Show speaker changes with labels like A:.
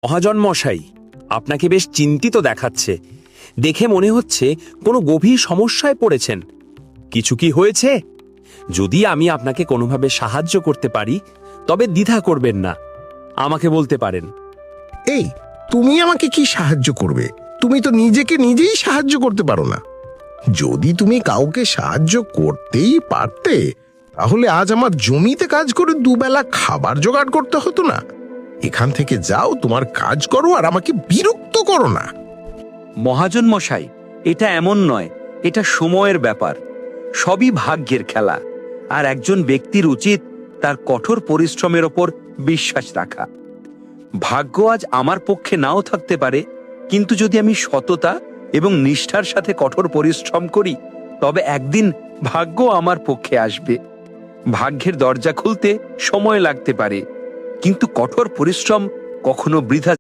A: মহাজন মশাই, আপনাকে বেশ চিন্তিত দেখাচ্ছে। দেখে মনে হচ্ছে কোনো গভীর সমস্যায় পড়েছেন। কিছু কি হয়েছে? যদি আমি আপনাকে কোনোভাবে সাহায্য করতে পারি তবে দ্বিধা করবেন না, আমাকে বলতে পারেন।
B: এই, তুমি আমাকে কি সাহায্য করবে? তুমি তো নিজেকে নিজেই সাহায্য করতে পারো না। যদি তুমি কাউকে সাহায্য করতেই পারতে তাহলে আজ আমার জমিতে কাজ করে দুবেলা খাবার জোগাড় করতে হতো না। এখান থেকে যাও, তোমার কাজ করো আর আমাকে বিরক্ত করো না।
C: মহাজন মশাই, এটা এমন নয়, এটা সময়ের ব্যাপার। সবই ভাগ্যের খেলা। আর একজন ব্যক্তির উচিত তার কঠোর পরিশ্রমের ওপর বিশ্বাস রাখা। ভাগ্য আজ আমার পক্ষে নাও থাকতে পারে, কিন্তু যদি আমি সততা এবং নিষ্ঠার সাথে কঠোর পরিশ্রম করি তবে একদিন ভাগ্য আমার পক্ষে আসবে। ভাগ্যের দরজা খুলতে সময় লাগতে পারে, কিন্তু কঠোর পরিশ্রম কখনো বৃথা